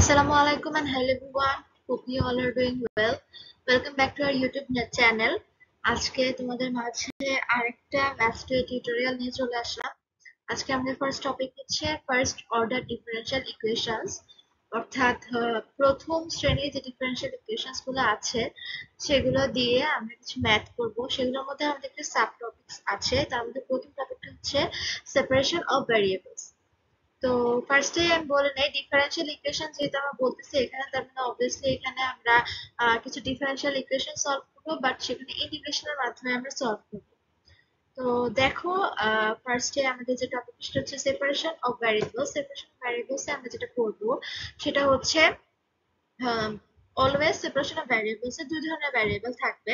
Assalamu alaikum and hello everyone. Hope you all are doing well. Welcome back to our YouTube channel. আজকে তোমাদের মাঝে আরেকটা maths tutorial নিয়ে চলে আসলাম। আজকে আমাদের ফার্স্ট টপিক হচ্ছে ফার্স্ট অর্ডার ডিফারেনশিয়াল ইকুয়েশনস, অর্থাৎ প্রথম শ্রেণীর যে ডিফারেনশিয়াল ইকুয়েশনস গুলো আছে সেগুলো দিয়ে আমরা কিছু ম্যাথ করব। সেগুলোর মধ্যে আমাদের একটা সাব টপিকস আছে। তার মধ্যে প্রথম টপিকটা হচ্ছে সেপারেশন অফ ভ্যারিয়েবলস। তো ফার্স্টে আমি বলে নেই ডিফারেনশিয়াল ইকুয়েশন যেহেতু আমরা বলতেছি এখানে, তার মানে অবভিয়াসলি এখানে আমরা কিছু ডিফারেনশিয়াল ইকুয়েশন সলভ করবো, বাট সেখানে ইন্টিগ্রেশনের মাধ্যমে আমরা সলভ করবো। তো দেখো, ফার্স্টে আমাদের যে টপিকটা হচ্ছে separation of variables. Separation of variables আমরা যেটা করবো সেটা হচ্ছে অলওয়েজ সেপারেশন অফ ভ্যারিয়েবলস এ দুই ধরনের ভ্যারিয়েবল থাকবে,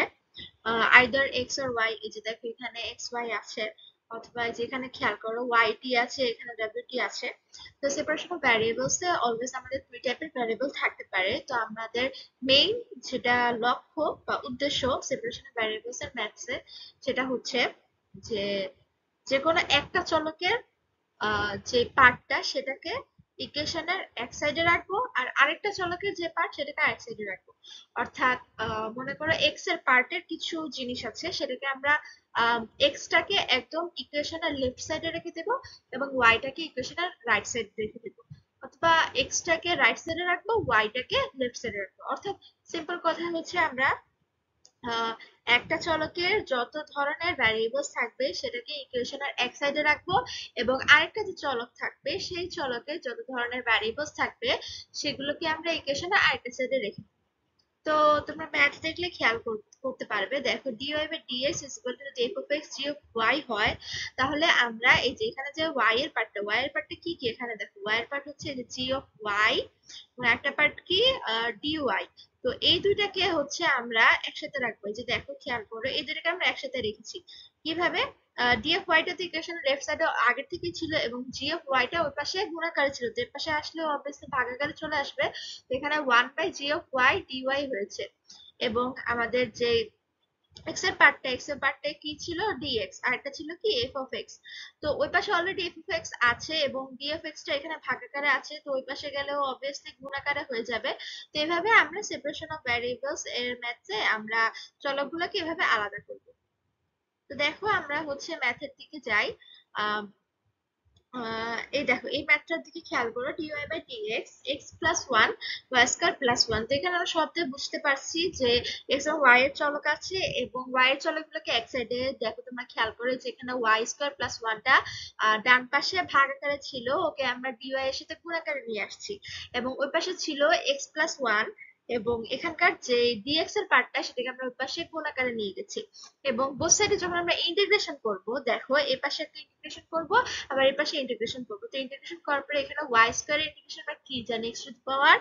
আইদার এক্স অর ওয়াই। এই যে দেখো এখানে এক্স ওয়াই আছে, অথবা যেখানে খেয়াল করো ওয়াই টি আছে, এখানে ডাব্লিউ টি আছে। তো separation of variables A always আমাদের দুই টাইপের ভ্যারিয়েবল থাকতে পারে। তো আমাদের মেইন যেটা লক্ষ্য বা উদ্দেশ্য সেপারেশন অফ ভ্যারিয়েবলস এর ম্যাথসে, সেটা হচ্ছে যে যে কোনো একটা চলকের যে পার্টটা সেটাকে ইকুয়েশনের এক সাইডে রাখবো, আর আরেকটা চলকের যে পার্ট সেটাকে আরেক সাইডে রাখবো। অর্থাৎ মনে করো এক্স এর পার্টের কিছু জিনিস আছে, সেটাকে আমরা এক্স টাকে একদম ইকুয়েশনের লেফট সাইডে রেখে দেবো এবং ওয়াই টাকে ইকুয়েশনের রাইট সাইডে রেখে দেবো, অথবা এক্স টাকে রাইট সাইডে রাখবো, ওয়াই টাকে লেফট সাইডে রাখবো। অর্থাৎ সিম্পল কথা হচ্ছে আমরা আহ, একটা চলকের যত ধরনের ভ্যারিয়েবলস থাকবে সেটাকে ইকুয়েশনের এক সাইডে রাখবো, এবং আরেকটা যে চলক থাকবে সেই চলকের যত ধরনের ভ্যারিয়েবলস থাকবে সেগুলোকে আমরা ইকুয়েশনের আরেকটা সাইডে রেখে। তো তোমরা ম্যাথ দেখলে খেয়াল করতে পারবে। দেখো dy by dx is equal to যদি f of x g of y হয়, তাহলে আমরা এই যে এখানে যে y এর পার্টটা কি কি, এখানে দেখো y এর পার্ট হচ্ছে এই যে g অফ y, এবং একটা পার্ট কি dy। তো এই দুইটাকে হচ্ছে আমরা একসাথে রাখবো। এই যে দেখো খেয়াল করো, এই দুইটাকে আমরা একসাথে রেখেছি। কিভাবে? df y টা তো ইকুয়েশনের লেফট সাইডে আগের থেকেই ছিল, এবং g অফ y টা ওই পাশে গুণাকারে ছিল, তো এর পাশে আসলেও অবভিয়াসলি ভাগাকারে চলে আসবে। তো এখানে 1 by g of y dy হয়েছে। এবং আমাদের যে এক্স এর পার্টটা কি ছিল, ডিএক্স, আর একটা ছিল কি এফ অফ এক্স। তো ওই পাশে অলরেডি এফ অফ এক্স আছে এবং ডি অফ এক্স টা এখানে ভাগাকারে আছে, তো ওই পাশে গেলেও অবভিয়াসলি গুণাকারে হয়ে যাবে। তো এইভাবে আমরা সেপারেশন অফ ভ্যারিয়েবলস এর ম্যাথে আমরা চলকগুলোকে এভাবে আলাদা করব। তো দেখো আমরা হচ্ছে ম্যাথের দিকে যাই। আহ এই দেখো এই ম্যাথটার দিকে খেয়াল করো, dy by dx x plus one y square plus one. তো এখানে আমরা সব দিয়ে বুঝতে পারছি যে x এবং y এর চলক আছে, এবং y এর চলকগুলোকে এক সাইডে দেখো তোমরা খেয়াল করে, যে এখানে ওয়াই স্কয়ার প্লাস ওয়ানটা ডান পাশে ভাগ আকারে ছিল, ওকে আমরা dy এর সাথে গুণ আকারে নিয়ে আসছি। এবং ওই পাশে ছিল x প্লাস ওয়ান, এবং এখানকার যে dx এর পার্টটা সেটাকে আমরা ওই পাশে গুণ আকারে নিয়ে গেছি। এবং বোথ সাইডে যখন আমরা ইন্টিগ্রেশন করব, দেখো এই পাশে একটা ইন্টিগ্রেশন করব, আবার এই পাশে ইন্টিগ্রেশন করবো। তো ইন্টিগ্রেশন করার পরে এখানে ওয়াই স্কয়ার ইন্টিগ্রেশন আমরা কি জানি, x to the power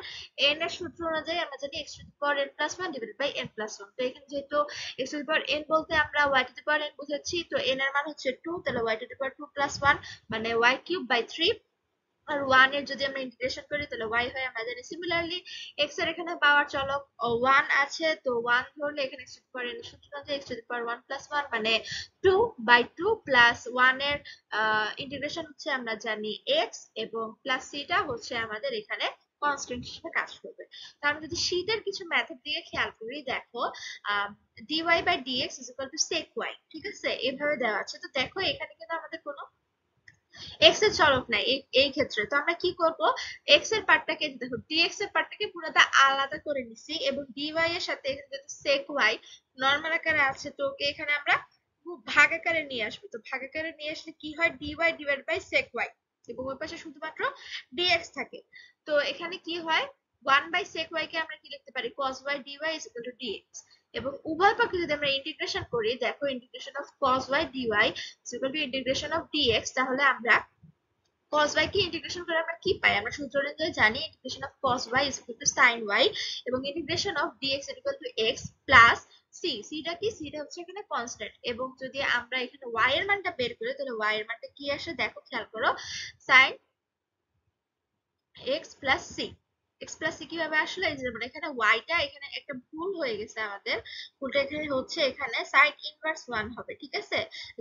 n এর সূত্র অনুযায়ী আমরা জানি x to the power n plus one divided by n plus one. তো এখানে যেহেতু x to the power n বলতে আমরা y to the power n বুঝাচ্ছি, তো এন এর মান হচ্ছে টু, তাহলে y to the power two plus one মানে ওয়াই কিউব বাই থ্রি। আর ওয়ান এর যদি আমরা ইন্টিগ্রেশন করি তাহলে ওয়াই হয় আমরা জানি। সিমিলারলি এক্স এর এখানে পাওয়ার চলক ওয়ান আছে, তো ওয়ান ধরলে এখানে x to the power n এর সূত্র অনুযায়ী x to the power one plus one মানে two by two, plus one এর ইন্টিগ্রেশন হচ্ছে আমরা জানি এক্স, এবং প্লাস সিটা হচ্ছে আমাদের এখানে কনস্ট্যান্ট হিসেবে কাজ করবে। তার আমরা যদি শীটের কিছু মেথড দিয়ে খেয়াল করি, দেখো dy by dx is equal to sec y, ঠিক আছে, এভাবে দেওয়া আছে। তো দেখো এখানে কিন্তু আমাদের কোনো এক্স এর চলক নাই এই ক্ষেত্রে। তো আমরা কি করব, এক্স এর পার্টটাকে দেখো ডিএক্স এর পার্টটাকে পুরোটা আলাদা করে নিছি, এবং ডিওয়াই এর সাথে এখানে যেহেতু সেক ওয়াই নরমাল আকারে আছে, তো ওকে এখানে আমরা ভাগ আকারে নিয়ে আসবো। তো ভাগ আকারে নিয়ে আসলে কি হয়, dy divide by sec y, এবং ওই পাশে শুধুমাত্র ডিএক্স থাকে। তো এখানে কি হয়, ওয়ান বাই সেক ওয়াই কে আমরা কি লিখতে পারি, cos y dy is equal to dx. এবং উভয় পক্ষে যদি আমরা ইন্টিগ্রেশন করি, দেখো integration of cos y dy is equal to integration of dx, তাহলে আমরা cos y কে ইন্টিগ্রেশন করে আমরা কি পাই, আমরা সূত্র অনুযায়ী জানি integration of cos y is equal to sin y, এবং integration of dx is equal to x plus c. সিটা কি, সিটা হচ্ছে এখানে কনস্ট্যান্ট। এবং যদি আমরা এখানে y এর মানটা বের করি তাহলে y এর মানটা কি আসে, দেখো খেয়াল করো, sin x plus c. x plus c কিভাবে আসলে, এই যে যেমন এখানে y টা এখানে একটা ভুল হয়ে গেছে আমাদের, ভুলটা এখানে হচ্ছে এখানে sin ইনভার্স ওয়ান হবে, ঠিক আছে।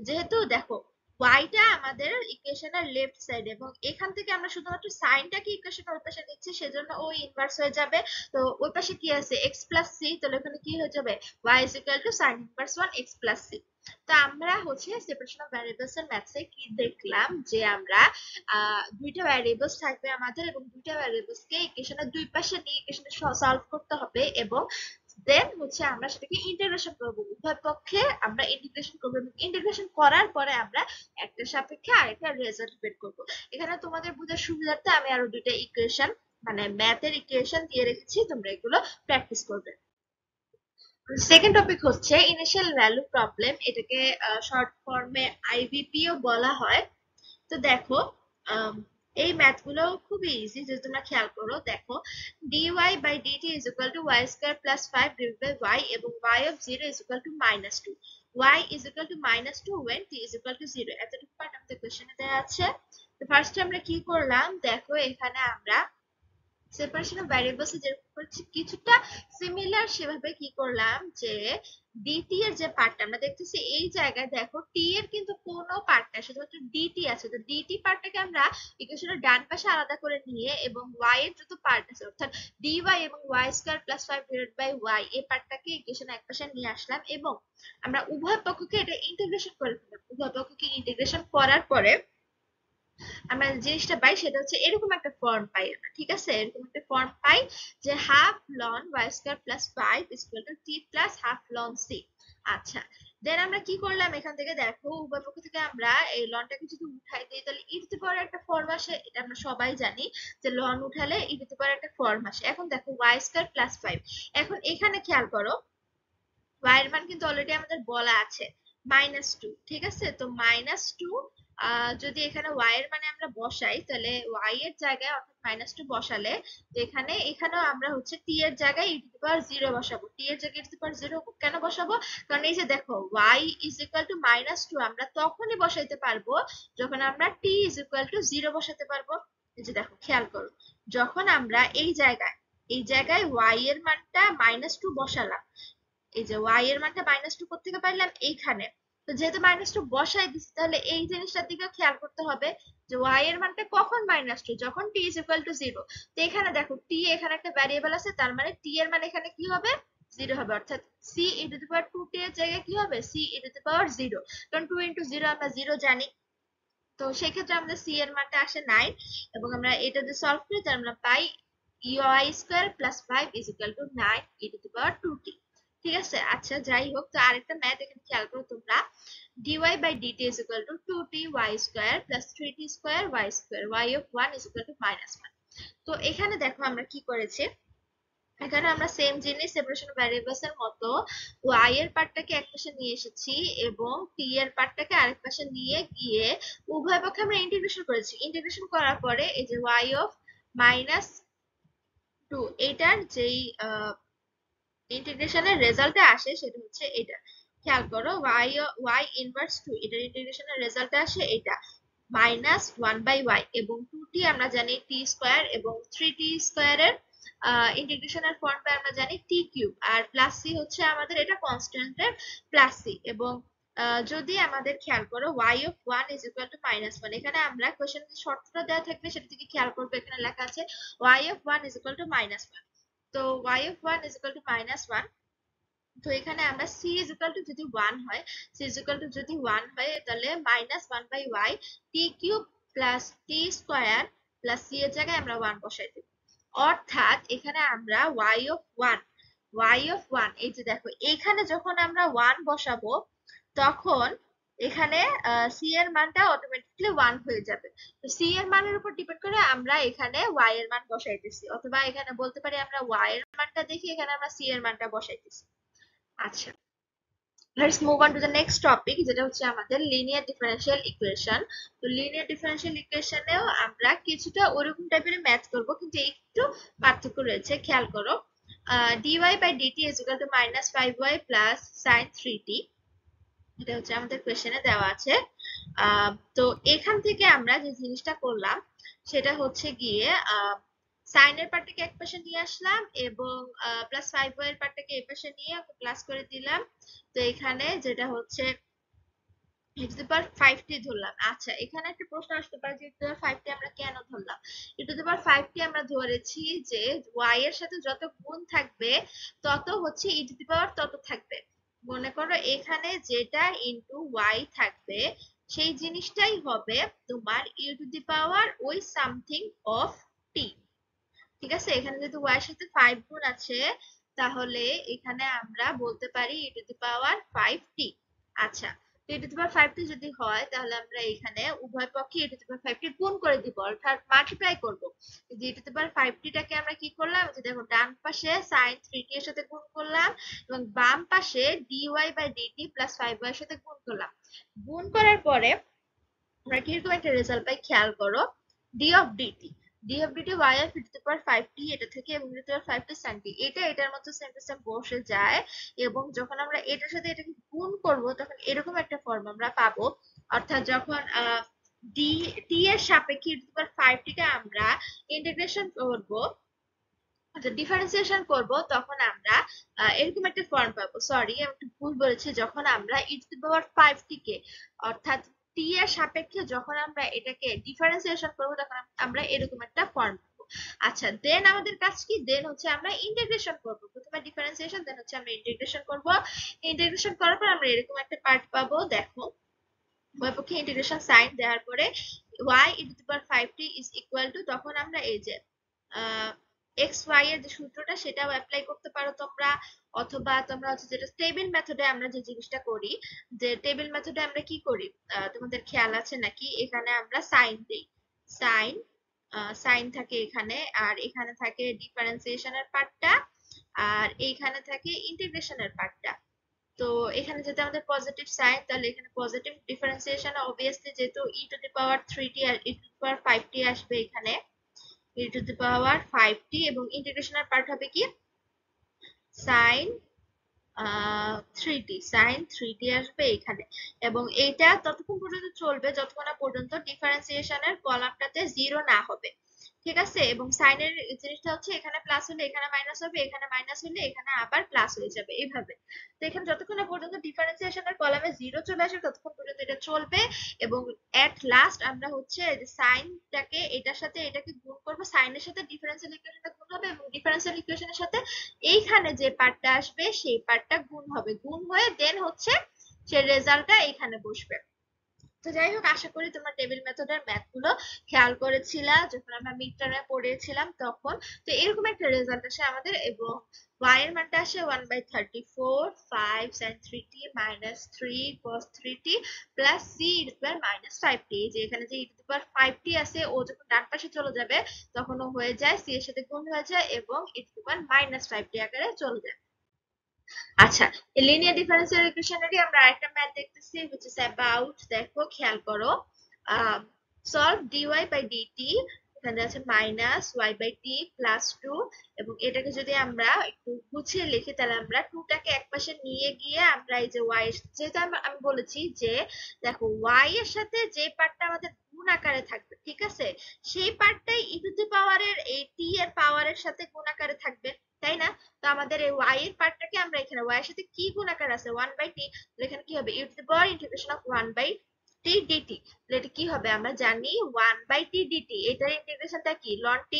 যেহেতু দেখো ওয়াইটা আমাদের ইকুয়েশনের লেফট সাইড, এবং এখান থেকে আমরা শুধুমাত্র সাইনটাকে ইকুয়েশনের ওই পাশে নিচ্ছি, সেজন্য ও ইনভার্স হয়ে যাবে। তো ওই পাশে কি আছে, এক্স প্লাস সি, তাহলে ওখানে কি হয়ে যাবে, y is equal to sine inverse 1 x plus c. তো আমরা হচ্ছে সেপারেশন অফ ভ্যারিয়েবলস এর ম্যাথসে কি দেখলাম, যে আমরা দুইটা ভ্যারিয়েবলস থাকবে আমাদের, এবং দুইটা ভ্যারিয়েবলস কে ইকুয়েশনের দুই পাশে নিয়ে ইকুয়েশনে সলভ করতে হবে, এবং দেন হচ্ছে আমরা সেটাকে ইন্টিগ্রেশন করব, উভয় পক্ষে আমরা ইন্টিগ্রেশন করব, এবং ইন্টিগ্রেশন করার পরে আমরা একটা সাপেক্ষে আরেকটা রেজাল্ট বের করব। এখানে তোমাদের বুঝার সুবিধার্থে আমি আরো দুইটা ইকুয়েশন, মানে ম্যাথের ইকুয়েশন দিয়ে রেখেছি, তোমরা এগুলো প্র্যাকটিস করবে। সেকেন্ড টপিক হচ্ছে ইনিশিয়াল ভ্যালু প্রবলেম, এটাকে শর্ট ফর্মে আইভিপি ও বলা হয়। তো দেখো, আম, এই ম্যাথ গুলো খুবই ইজি, যদি তোমরা খেয়াল করো। দেখো, dy/dt is equal to y square plus 5 divided by y, এবং y of 0 is equal to -2, y is equal to -2 when t is equal to 0, এতটুকু পার্ট আমাদের কোশ্চেনে দেওয়া আছে। তো ফার্স্টে আমরা কি করলাম, দেখো এখানে আমরা সেপারেশন অফ ভ্যারিয়েবলস এ যেরকম করছি কিছুটা সিমিলার, সেভাবে কি করলাম, যে ডিটি এর যে পার্টটা আমরা দেখতেছি, এই জায়গায় দেখো টি এর কিন্তু কোনো পার্ট নাই, শুধুমাত্র ডিটি আছে। তো ডিটি পার্টটাকে আমরা ইকুয়েশনের ডান পাশে আলাদা করে নিয়ে, এবং ওয়াই এর যত পার্ট আছে, অর্থাৎ ডিওয়াই এবং y square plus 5 divided by y, এই পার্টটাকে ইকুয়েশনের এক পাশে নিয়ে আসলাম, এবং আমরা উভয় পক্ষকে এটা ইন্টিগ্রেশন করে ফেললাম। উভয় পক্ষকে ইন্টিগ্রেশন করার পরে আমরা যে জিনিসটা পাই সেটা হচ্ছে এরকম একটা ফর্ম পাই আমরা, ঠিক আছে, এরকম একটা ফর্ম পাই, যে half ln y square plus 5 is equal to t plus half ln c. আচ্ছা, দেন আমরা কি করলাম, এখান থেকে দেখো উভয় পক্ষ থেকে আমরা এই লনটাকে যদি উঠাই দিই, তাহলে ই টু দি পাওয়ার একটা ফর্ম আসে, এটা আমরা সবাই জানি, যে লন উঠালে ই টু দি পাওয়ার একটা ফর্ম আসে। এখন দেখো ওয়াই স্কয়ার প্লাস 5, এখন এখানে খেয়াল করো, y এর মান কিন্তু অলরেডি আমাদের বলা আছে -2, ঠিক আছে। তো -2 যদি এখানে y এর মানে আমরা বসাই, তাহলে y এর জায়গায় অর্থাৎ -2 বসালে, তো এখানেও আমরা হচ্ছে t এর জায়গায় e টু দি পাওয়ার 0 বসাবো। t এর জায়গায় e টু দি পাওয়ার 0 কেন বসাবো, কারণ এই যে দেখো y ইজ ইকুয়াল টু -2 আমরা তখনই বসাইতে পারবো যখন আমরা t ইজ ইকুয়াল টু 0 বসাতে পারবো। এই যে দেখো খেয়াল করো, যখন আমরা এই জায়গায় y এর মানটা -2 বসালাম, এই যে y এর মানটা -2 কোত্থেকে পাইলাম, এইখানে। তো যেহেতু -2 বসাই দিছি, তাহলে এই জিনিসটার দিকে খেয়াল করতে হবে, যে y এর মানটা কখন -2, যখন t is equal to 0। তো এখানে দেখো t, এখানে একটা ভ্যারিয়েবল আছে, তার মানে t এর মান এখানে কি হবে, 0 হবে, অর্থাৎ c e to the power 2t এর জায়গায় কি হবে, c e to the power 0, কারণ 2 into 0 আমরা 0 জানি। তো সেক্ষেত্রে আমাদের c এর মানটা আসে 9, এবং আমরা এটা দিয়ে সলভ করি, তার আমরা পাই y square plus 5 is equal to 9 e to the power 2t। ঠিক আছে, আচ্ছা যাই হোক, তো আরেকটা ম্যাথ এখানে খেয়াল করো তোমরা, dy by dt is equal to 2t y square plus 3t square y square, y of 1 is equal to -1। তো এখানে দেখো আমরা কি করেছি, এখানে আমরা সেম জিনিস সেপারেশন অফ ভ্যারিয়েবলস এর মতো y এর পার্টটাকে এক পাশে নিয়ে এসেছি, এবং t এর পার্টটাকে আরেক পাশে নিয়ে গিয়ে উভয় পক্ষে আমরা ইন্টিগ্রেশন করেছি। ইন্টিগ্রেশন করার পরে এই যে y অফ -2, এটার যেই ইন্টিগ্রেশনের রেজাল্টে আসে সেটা হচ্ছে এটা। খেয়াল করো, y ইনভার্স 2, এটার ইন্টিগ্রেশনের রেজাল্টে আসে এটা -1/y, এবং 2t আমরা জানি t স্কয়ার, এবং 3t স্কয়ারের ইন্টিগ্রেশনের ফর্মটা আমরা জানি t কিউব, আর প্লাস c হচ্ছে আমাদের এটা কনস্ট্যান্টের প্লাস c। এবং যদি আমাদের খেয়াল করো y of 1 is equal two -1, এখানে আমরা কোশ্চেনে যে শর্তটা দেওয়া থাকবে সেটা থেকে খেয়াল করবে, এখানে লেখা আছে y of 1 is equal two -1। তো y of 1 is equal to -1, তো এখানে আমরা c is equal to যদি 1 হয়, c is equal to যদি 1 হয়, তাহলে -1/y t cube plus t square plus c এর জায়গায় আমরা 1 বসাই দেব। অর্থাৎ এখানে আমরা y of 1 এই যে দেখো, এখানে যখন আমরা 1 বসাবো, তখন এখানে c এর মানটা অটোমেটিক্যালি 1 হয়ে যাবে। তো c এর মানের উপর ডিপেন্ড করে আমরা এখানে y এর মান বসাইতেছি, অথবা এখানে বলতে পারি আমরা y এর মানটা দেখি, এখানে আমরা c এর মানটা বসাইতেছি। আচ্ছা, let's move on to the next topic, যেটা হচ্ছে আমাদের লিনিয়ার ডিফারেনশিয়াল ইকুয়েশন। তো লিনিয়ার ডিফারেনশিয়াল ইকুয়েশনেও আমরা কিছুটা ওরকম টাইপের ম্যাথ করব, কিন্তু একটু পার্থক্য রয়েছে, খেয়াল করো। dy by dt is equal to -5y plus sin 3t, এটা হচ্ছে আমাদের কোয়েশ্চেনে দেওয়া আছে। তো এখান থেকে আমরা যে জিনিসটা করলাম সেটা হচ্ছে গিয়ে সাইনের পার্টটাকে এক পাশে নিয়ে আসলাম, এবং প্লাস 5y এর পার্টটাকে এই পাশে নিয়ে প্লাস করে দিলাম। তো এখানে যেটা হচ্ছে e to the power 5t ধরলাম। আচ্ছা, এখানে একটা প্রশ্ন আসতে পারে যে e to the power 5t আমরা কেন ধরলাম? e to the power 5t আমরা ধরেছি যে y এর সাথে যত গুণ থাকবে তত হচ্ছে e to the power তত থাকবে। মনে করো এখানে যেটা ইনটু y থাকবে সেই জিনিসটাই হবে তোমার e to the power ওই সামথিং অফ t। ঠিক আছে, এখানে যেহেতু y এর সাথে 5 গুণ আছে তাহলে এখানে আমরা বলতে পারি e to the power 5t। আচ্ছা, তো e to the power 5t যদি হয় তাহলে আমরা এখানে উভয় পক্ষে e to the power 5t গুণ করে দিব, অর্থাৎ মাল্টিপ্লাই করব। যে e to the power 5t টাকে আমরা কি করলাম, যে দেখো ডান পাশে sin 3t এর সাথে গুণ করলাম এবং বাম পাশে dy by dt plus 5y এর সাথে গুণ করলাম। গুণ করার পরে আমরা কিরকম একটা রেজাল্ট পাই খেয়াল করো, d of dt, d of dt y of e to the power 5t এটা থেকে এবং e to the power 5t sin t এটা এটার মতো সেম টু সেম বসে যায় এবং যখন আমরা এটার সাথে এটাকে গুণ করব তখন এরকম একটা ফর্ম আমরা পাবো। অর্থাৎ যখন d t এর সাপেক্ষে e to the power 5t কে আমরা ইন্টিগ্রেশন করব, আচ্ছা ডিফারেন্সিয়েশন করব, তখন আমরা এরকম একটা ফর্ম পাবো। সরি আমি একটু ভুল বলেছি, যখন আমরা e to the power 5t কে অর্থাৎ t এর সাপেক্ষে যখন আমরা এটাকে ডিফারেন্সিয়েশন করব তখন আমরা এরকম একটা ফর্ম পাবো। আচ্ছা, দেন আমাদের কাজ কি, দেন হচ্ছে আমরা ইন্টিগ্রেশন করব। প্রথমে ডিফারেন্সিয়েশন, দেন হচ্ছে আমরা ইন্টিগ্রেশন করব। ইন্টিগ্রেশন করার পর আমরা এরকম একটা পার্ট পাবো, দেখো উভয়পক্ষে ইন্টিগ্রেশন সাইন দেওয়ার পরে y e to the power 5t is equal to, তখন আমরা এই যে এক্স ওয়াই এর যে সূত্রটা সেটাও অ্যাপ্লাই করতে পারো তোমরা, অথবা তোমরা হচ্ছে যেটা টেবিল মেথডে আমরা যে জিনিসটা করি, যে টেবিল মেথডে আমরা কি করি তোমাদের খেয়াল আছে নাকি, এখানে আমরা সাইন দেই, সাইন সাইন থাকে এখানে, আর এখানে থাকে ডিফারেন্সিয়েশনের পার্টটা, আর এইখানে থাকে ইন্টিগ্রেশনের পার্টটা। তো এখানে যেহেতু আমাদের পজিটিভ সাইন তাহলে এখানে পজিটিভ ডিফারেন্সিয়েশন অবভিয়াসলি যেহেতু e to the power 3t আর e to the power 5t আসবে এখানে, e to the power 5t এবং ইন্টিগ্রেশনের পার্ট হবে কি সাইন 3t, সাইন 3t আসবে এখানে। এবং এইটা ততক্ষণ পর্যন্ত চলবে যতক্ষণ না পর্যন্ত ডিফারেন্সিয়েশনের কলামটাতে জিরো না হবে। ঠিক আছে, এবং সাইনের জিনিসটা হচ্ছে এখানে প্লাস হলে এখানে মাইনাস হবে, এখানে মাইনাস হলে এখানে আবার প্লাস হয়ে যাবে এইভাবে। তো এখানে যতক্ষণ না পর্যন্ত ডিফারেন্সিয়েশনের কলামে জিরো চলে আসে ততক্ষণ পর্যন্ত এটা চলবে। এবং এট লাস্ট আমরা হচ্ছে সাইনটাকে এটার সাথে এটাকে গুণ করব, সাইনের সাথে ডিফারেন্সিয়াল ইকুয়েশনটা গুণ হবে এবং ডিফারেন্সিয়াল ইকুয়েশনের সাথে এইখানে যে পার্টটা আসবে সেই পার্টটা গুণ হবে, গুণ হয়ে দেন হচ্ছে সে রেজাল্টটা এখানে বসবে। তো যাই হোক, আশা করি তোমরা টেবিল মেথডের ম্যাথ গুলো খেয়াল করেছিলা যখন আমরা মিড টার্মে পড়িয়েছিলাম তখন। তো এরকম একটা রেজাল্ট আসে আমাদের এবং y এর মানটা আসে 1/34 5 sin 3t minus 3 cos 3t plus c e to the power minus 5t। যে এখানে যে e to the power 5t আছে ও যখন ডান পাশে চলে যাবে তখন ও হয়ে যায় c এর সাথে গুণ হয়ে যায় এবং e to the power minus 5t আকারে চলে যায়। আচ্ছা, লিনিয়ার ডিফারেন্সিয়াল ইকুয়েশনেরই আমরা আরেকটা ম্যাথ দেখতেছি which is about, দেখো খেয়াল করো, সলভ dy বাই dt, এখানে আছে minus y by t plus 2, এবং এটাকে যদি আমরা একটু গুছিয়ে লিখি তাহলে আমরা 2 টাকে একপাশে নিয়ে গিয়ে আমরা এই যে y যেহেতু আমি বলেছি যে দেখো y এর সাথে যে পার্টটা আমাদের গুণ আকারে থাকবে, ঠিক আছে, সেই পার্টটাই e টু দি পাওয়ারের এই t এর পাওয়ারের সাথে গুণ আকারে থাকবে, তাই না? তো আমাদের এই y এর পার্টটাকে আমরা এখানে y এর সাথে কি গুণ আকার আছে 1/t, এখানে কি হবে e to the power integration of 1/t dt। এটা কি হবে আমরা জানি 1/t dt, এটার ইন্টিগ্রেশনটা কি ln t।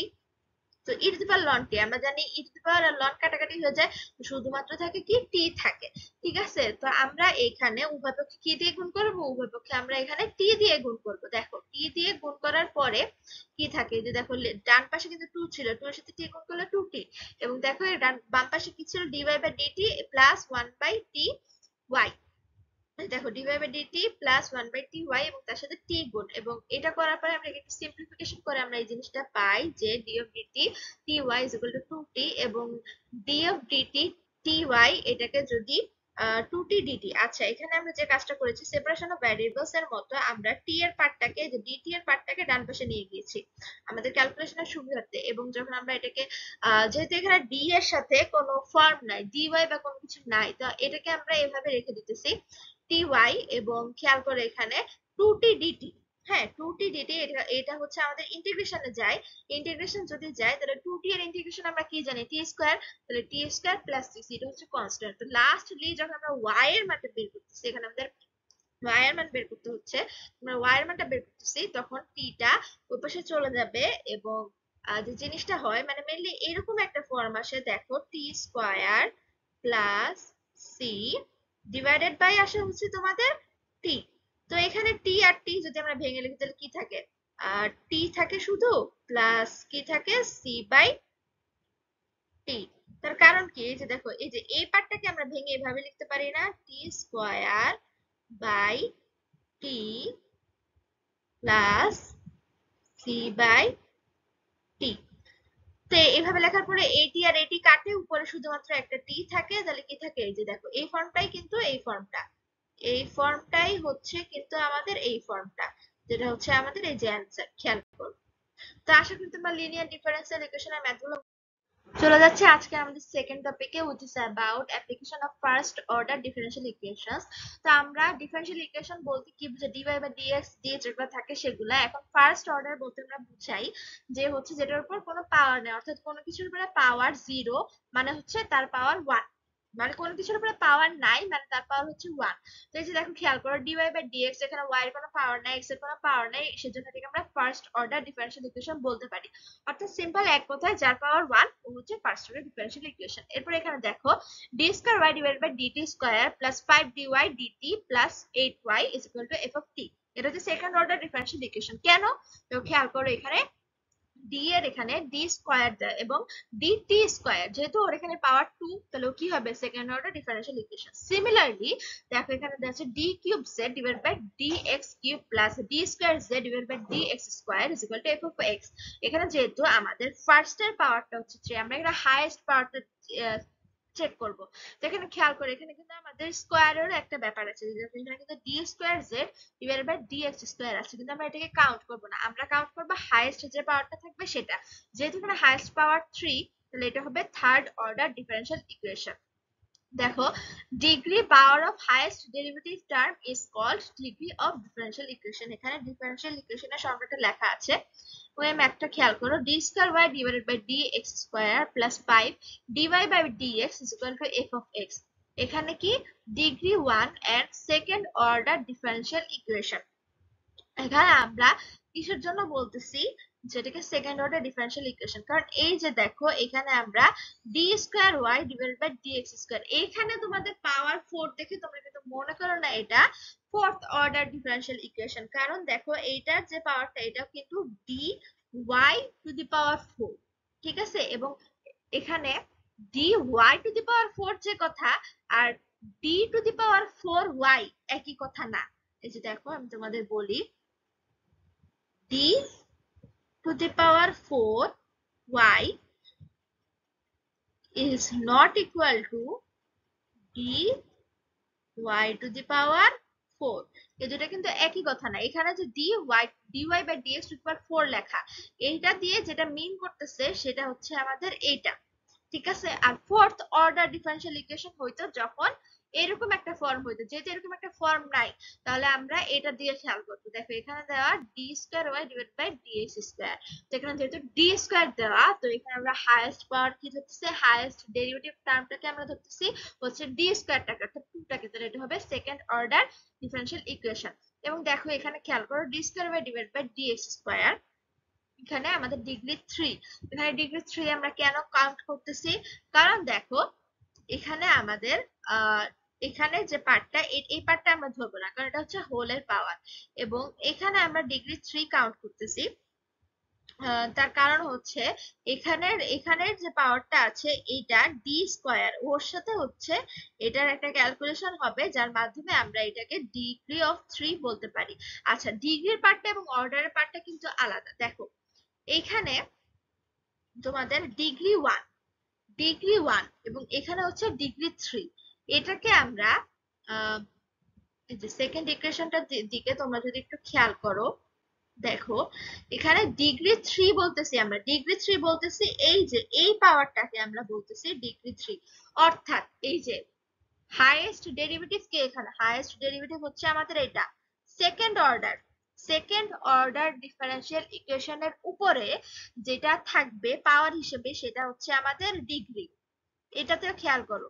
তো e to the power ln t আমরা জানি, e টু দি পাওয়ার আর ln কাটাকাটি হয়ে যায়, শুধুমাত্র থাকে কি t থাকে। ঠিক আছে, তো আমরা এখানে উভয় পক্ষে কি দিয়ে গুণ করব, উভয় পক্ষে আমরা এখানে t দিয়ে গুণ করব। দেখো t দিয়ে গুণ করার পরে কি থাকে, যে দেখো ডান পাশে কিন্তু 2 ছিল, 2 এর সাথে t গুণ করলে 2t, এবং দেখো এর বাম পাশে কি ছিল dy by dt plus 1/t y। দেখো dy by dt plus 1/ty এবং তার সাথে t গুণ, এবং এটা করার পরে আমরা একটু সিম্পলিফিকেশন করে আমরা এই জিনিসটা পাই যে d of dt ty is equal to 2t, এবং d of dt ty এটাকে যদি 2t dt, আচ্ছা এখানে আমরা যে কাজটা করেছি সেপারেশন অফ ভ্যারিয়েবলস এর মতো আমরা t এর পার্টটাকে যে dt এর পার্টটাকে ডান পাশে নিয়ে গিয়েছি আমাদের ক্যালকুলেশনের সুবিধার্থে। এবং যখন আমরা এটাকে যেহেতু এখানে d এর সাথে কোনো ফর্ম নাই, dy বা কোনো কিছু নাই, তো এটাকে আমরা এভাবে রেখে দিতেছি ty, এবং খেয়াল করে এখানে 2t dt, হ্যাঁ 2t dt এটা এটা হচ্ছে আমাদের ইন্টিগ্রেশনে যায়, ইন্টিগ্রেশন যদি যায় তাহলে 2t এর ইন্টিগ্রেশন আমরা কি জানি t স্কয়ার, তাহলে t স্কয়ার প্লাস 6 এটা হচ্ছে কনস্ট্যান্ট। তো লাস্টলি যখন আমরা y এর মানটা বের করতেছি এখানে আমাদের y এর মান বের করতে হচ্ছে, আমরা y এর মানটা বের করতেছি, তখন t টা ওই পাশে চলে যাবে এবং যে জিনিসটা হয় মানে মেইনলি এরকম একটা ফর্ম আসে, দেখো t square plus c divided by আসে হচ্ছে তোমাদের টি। তো এখানে টি আর টি যদি আমরা ভেঙে লিখি তাহলে কি থাকে, আর টি থাকে শুধু, প্লাস কি থাকে সি বাই টি। তার কারণ কি, এই যে দেখো এই যে এই পার্টটাকে আমরা ভেঙে এভাবে লিখতে পারি না, t square by t plus c by t. তো এভাবে লেখার পরে এটি আর এটি কাটে, উপরে শুধুমাত্র একটা টি থাকে, তাহলে কি থাকে, এই যে দেখো এই ফর্মটাই কিন্তু এই ফর্মটা, এই ফর্মটাই হচ্ছে কিন্তু আমাদের এই ফর্মটা, যেটা হচ্ছে আমাদের এই যে অ্যান্সার, খেয়াল করো। তো আশা করি তোমার লিনিয়ার ডিফারেন্সিয়াল ইকুয়েশনের ম্যাথগুলো। চলে যাচ্ছে আজকে আমাদের সেকেন্ড টপিকে, which is about application of first order differential equations। তো আমরা ডিফারেনশিয়াল ইকুয়েশন বলতে কি বুঝাই, ডিওয়াই বা ডিএক্স দিয়ে যেগুলো থাকে সেগুলা। এখন ফার্স্ট অর্ডার বলতে আমরা বুঝাই যে হচ্ছে যেটার উপর কোনো পাওয়ার নেই, অর্থাৎ কোনো কিছুর উপরে পাওয়ার জিরো মানে হচ্ছে তার পাওয়ার ওয়ান, মানে কোনো কিছুর উপরে পাওয়ার নাই মানে তার পাওয়ার হচ্ছে ওয়ান। তো এই যে দেখো খেয়াল করো, ডিওয়াই বাই ডিএক্স, এখানে ওয়াই এর কোনো পাওয়ার নাই, এক্স এর কোনো পাওয়ার নাই, সেজন্য এটাকে আমরা ফার্স্ট অর্ডার ডিফারেনশিয়াল ইকুয়েশন বলতে পারি। অর্থাৎ সিম্পল এক কথায় যার পাওয়ার ওয়ান ও হচ্ছে ফার্স্ট অর্ডার ডিফারেনশিয়াল ইকুয়েশন। এরপর এখানে দেখো d square Y divided by dt square plus 5 dy dt plus 8y is equal to F of t. এটা হচ্ছে সেকেন্ড অর্ডার ডিফারেনশিয়াল ইকুয়েশন। কেন, তো খেয়াল করো এখানে ডি এর এখানে ডি স্কয়ার দেয় এবং ডিটি স্কয়ার, যেহেতু ওর এখানে পাওয়ার টু, তাহলে কি হবে second order differential equation. Similarly দেখো এখানে দেওয়া আছে d cube z divide by D x cube plus d square z divide by D x square is equal to F of x. এখানে যেহেতু আমাদের ফার্স্ট এর পাওয়ারটা হচ্ছে 3, আমরা এখানে হাইয়েস্ট পাওয়ারটা চেক করব। তো এখানে খেয়াল করে এখানে কিন্তু আমাদের স্কয়ারের একটা ব্যাপার আছে, এখানে কিন্তু d square z divided by D x square আছে, কিন্তু আমরা এটাকে কাউন্ট করব না, আমরা কাউন্ট করব হাইয়েস্ট যে পাওয়ারটা থাকবে সেটা। যেহেতু এখানে হাইয়েস্ট পাওয়ার 3, তাহলে এটা হবে থার্ড অর্ডার ডিফারেনশিয়াল ইকুয়েশন। দেখো degree power of highest derivative term is called degree of differential equation. এখানে ডিফারেনশিয়াল ইকুয়েশনের সংজ্ঞাটা লেখা আছে, ওই ম্যাথটা খেয়াল করো, D square Y divided by D x square plus 5 D Y by D X is equal to F of x. এখানে কি degree 1 and second order differential equation. এখানে আমরা কিসের জন্য বলতেছি, যেটাকে সেকেন্ড অর্ডার ডিফারেনশিয়াল ইকুয়েশন, কারণ এই যে দেখো এখানে আমরা D square Y divided by D x square, এখানে তোমাদের পাওয়ার 4 দেখে তোমরা কিন্তু মনে করো না এটা ফোর্থ অর্ডার ডিফারেনশিয়াল ইকুয়েশন, কারণ দেখো এইটার যে পাওয়ারটা এটা কিন্তু d y to the power 4, ঠিক আছে, এবং এখানে d y to the power 4 যে কথা, আর d to the power 4 y একই কথা না। এই যে দেখো আমি তোমাদের বলি, d to the power 4 y is not equal to d y to the power 4। এই দুটো কিন্তু একই কথা না, এখানে যে dy by dx to the power 4 লেখা, এইটা দিয়ে যেটা মিন করতেছে সেটা হচ্ছে আমাদের এইটা, ঠিক আছে। আর ফোর্থ অর্ডার ডিফারেনশিয়াল ইকুয়েশন হইতো যখন এরকম একটা ফর্ম হইতো, যেহেতু এরকম একটা ফর্ম নাই তাহলে আমরা এটা দিয়ে খেয়াল করবো। দেখো এখানে দেওয়া D square Y divide by D X square, তো এখানে যেহেতু ডি স্কয়ার দেওয়া, তো এখানে আমরা হাইয়েস্ট পাওয়ার কি ধরতেছি, হাইয়েস্ট ডেরিভেটিভ টার্মটাকে আমরা ধরতেছি হচ্ছে ডি স্কয়ারটাকে, অর্থাৎ টুটাকে, তাহলে এটা হবে সেকেন্ড অর্ডার ডিফারেনশিয়াল ইকুয়েশন। এবং দেখো এখানে খেয়াল করো D square by divide by D X square, এখানে আমাদের ডিগ্রি 3, এখানে ডিগ্রি 3 আমরা কেন কাউন্ট করতেছি, কারণ দেখো এখানে আমাদের এখানে যে পার্টটা, এই পার্টটা আমরা ধরবো না, কারণ এটা হচ্ছে হোলের পাওয়ার, এবং এখানে আমরা ডিগ্রি 3 কাউন্ট করতেছি। তার কারণ হচ্ছে এখানের যে পাওয়ারটা আছে এইটা ডি স্কয়ার, ওর সাথে হচ্ছে এটার একটা ক্যালকুলেশন হবে যার মাধ্যমে আমরা এটাকে ডিগ্রি অফ 3 বলতে পারি। আচ্ছা ডিগ্রির পার্টটা এবং অর্ডারের পার্টটা কিন্তু আলাদা। দেখো এখানে তোমাদের ডিগ্রি ওয়ান এবং এখানে হচ্ছে ডিগ্রি 3, এটাকে আমরা এই যে সেকেন্ড ইকুয়েশনটার দিকে তোমরা যদি একটু খেয়াল করো, দেখো এখানে ডিগ্রি 3 বলতেছি, আমরা ডিগ্রি 3 বলতেছি এই যে এই পাওয়ারটাকে আমরা বলতেছি ডিগ্রি 3। অর্থাৎ এই যে হাইয়েস্ট ডেরিভেটিভ কে, এখানে হাইয়েস্ট ডেরিভেটিভ হচ্ছে আমাদের এটা সেকেন্ড অর্ডার ডিফারেনশিয়াল ইকুয়েশনের উপরে যেটা থাকবে পাওয়ার হিসেবে সেটা হচ্ছে আমাদের ডিগ্রি। এটাতে খেয়াল করো,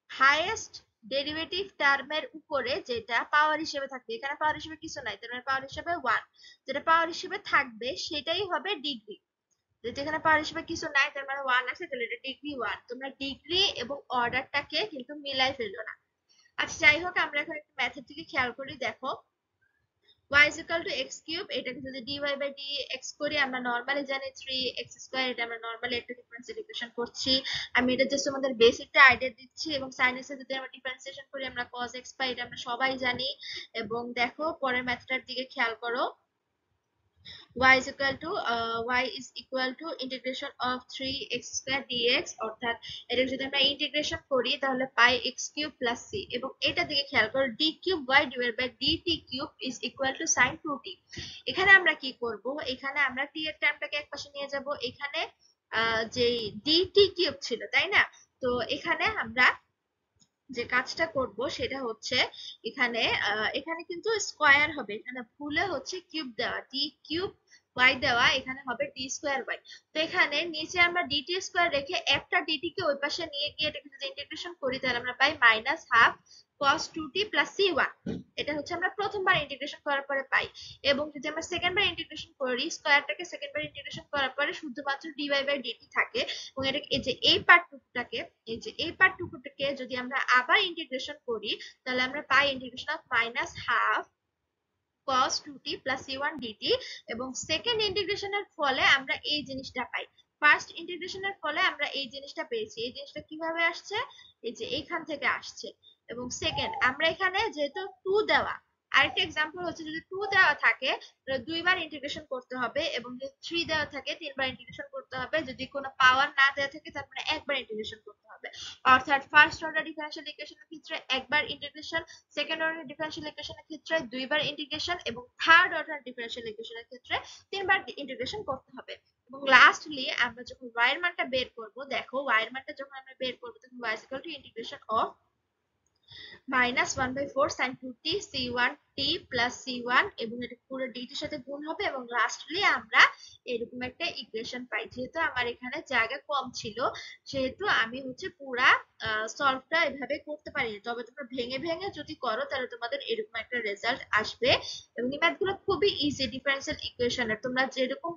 হাইয়েস্ট ডেরিভেটিভ টার্মের উপরে যেটা পাওয়ার হিসেবে থাকবে, এখানে পাওয়ার হিসেবে কিছু নাই, তার মানে পাওয়ার হিসেবে 1, যেটা পাওয়ার হিসেবে থাকবে সেটাই হবে ডিগ্রি। যেখানে পাওয়ার হিসেবে কিছু নাই তার মানে 1 আছে, তাহলে এটা ডিগ্রি 1। তোমরা ডিগ্রি এবং অর্ডারটাকে কিন্তু মিলাই ফেললো না। আচ্ছা যাই হোক, আমরা এখন একটু ম্যাথের দিকে খেয়াল করি। দেখো y is equal to x cube, এটাকে যদি dy by dx করি, আমরা নরমালি জানি 3x স্কয়ার, এটা আমরা নরমালি একটা ডিফারেন্সিয়াল ইকুয়েশন করছি। আমি এটা জাস্ট আমাদের বেসিকটা আইডিয়া দিচ্ছি। এবং sin x এর যদি আমরা ডিফারেন্সিয়েশন করি আমরা cos x পাই, এটা আমরা সবাই জানি। এবং দেখো পরের ম্যাথটার দিকে খেয়াল করো। y is equal to integration of 3x square dx, অর্থাৎ এটা যদি আমরা ইন্টিগ্রেশন করি তাহলে পাই x কিউব প্লাস c। এবং এটা দিকে খেয়াল করো, d cube y divide by dt cube is equal to sin 2t। এখানে আমরা কি করব, এখানে আমরা t এর টার্মটাকে একপাশে নিয়ে যাব। এখানে যে dt কিউব ছিল তাই না, তো এখানে আমরা যে কাজটা করব সেটা হচ্ছে এখানে এখানে কিন্তু স্কয়ার হবে, এখানে ভুলে হচ্ছে কিউব দেওয়া, ডি কিউব ওয়াই দেওয়া, এখানে হবে ডি স্কয়ার ওয়াই। তো এখানে নিচে আমরা ডিটি স্কয়ার রেখে একটা ডিটি কে ওই পাশে নিয়ে গিয়ে এটাকে যদি ইন্টিগ্রেশন করি তাহলে আমরা পাই minus half cos 2t plus c1। এটা হচ্ছে আমরা প্রথমবার ইন্টিগ্রেশন করার পরে পাই। এবং যদি আমরা সেকেন্ড বার ইন্টিগ্রেশন করি, স্কয়ারটাকে সেকেন্ড বার ইন্টিগ্রেশন করার পরে শুধুমাত্র dy বাই dt থাকে। এবং এটা এই যে এই পার্টটুকুটাকে, এই যে এই পার্টটুকুটাকে যদি আমরা আবার ইন্টিগ্রেশন করি তাহলে আমরা পাই integration of minus half cos 2t plus c1 dt। এবং সেকেন্ড ইন্টিগ্রেশনের ফলে আমরা এই জিনিসটা পাই। ফার্স্ট ইন্টিগ্রেশনের ফলে আমরা এই জিনিসটা পেয়েছি। এই জিনিসটা কিভাবে আসছে, এই যে এইখান থেকে আসছে। এবং সেকেন্ড আমরা এখানে যেহেতু 2 দেওয়া, আরেকটা এক্সাম্পল হচ্ছে যদি 2 দেওয়া থাকে তাহলে দুইবার ইন্টিগ্রেশন করতে হবে, এবং যদি 3 দেওয়া থাকে তিনবার ইন্টিগ্রেশন করতে হবে। যদি কোনো পাওয়ার না দেওয়া থাকে তার মানে একবার ইন্টিগ্রেশন করতে হবে। অর্থাৎ ফার্স্ট অর্ডার ডিফারেনশিয়াল ইকুয়েশনের ক্ষেত্রে একবার ইন্টিগ্রেশন, সেকেন্ড অর্ডার ডিফারেনশিয়াল ইকুয়েশনের ক্ষেত্রে দুইবার ইন্টিগ্রেশন, এবং থার্ড অর্ডার ডিফারেনশিয়াল ইকুয়েশনের ক্ষেত্রে তিনবার ইন্টিগ্রেশন করতে হবে। এবং লাস্টলি আমরা যখন y এর মানটা বের করব, দেখো y এর মানটা যখন আমরা বের করব তখন y is equal to integration of minus 1/4 sin 2t c1t plus c1, এবং এটা পুরো dt এর সাথে গুণ হবে। এবং লাস্টলি আমরা এরকম একটা ইকুয়েশন পাই। যেহেতু আমার এখানে জায়গা কম ছিল সেহেতু আমি হচ্ছে পুরা সলভটা এভাবে করতে পারি, তবে তোমরা ভেঙে ভেঙে যদি করো তাহলে তোমাদের এরকম একটা রেজাল্ট আসবে। এবং এই ম্যাথগুলো খুবই ইজি ডিফারেন্সিয়াল ইকুয়েশনের, তোমরা যেরকম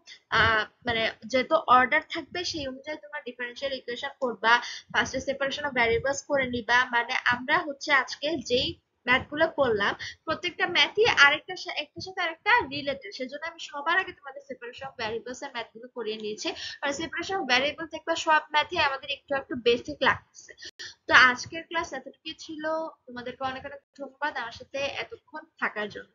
মানে যেহেতু অর্ডার থাকবে সেই অনুযায়ী তোমরা ডিফারেন্সিয়াল ইকুয়েশন করবা, ফার্স্টে সেপারেশন অফ ভ্যারিয়েবলস করে নিবা। মানে আমরা হচ্ছে আজকে যেই ম্যাথ গুলো করলাম প্রত্যেকটা ম্যাথই আরেকটা একটার সাথে আরেকটা রিলেটেড, সেজন্য আমি সবার আগে তোমাদের সেপারেশন অফ ভ্যারিয়েবলস এর ম্যাথ গুলো করিয়ে নিয়েছি। আর সেপারেশন অফ ভ্যারিয়েবল দেখবা সব ম্যাথই আমাদের একটু একটু বেসিক লাগছে। তো আজকের ক্লাস এতটুকুই ছিল। তোমাদেরকে অনেক অনেক ধন্যবাদ আমার সাথে এতক্ষণ থাকার জন্য।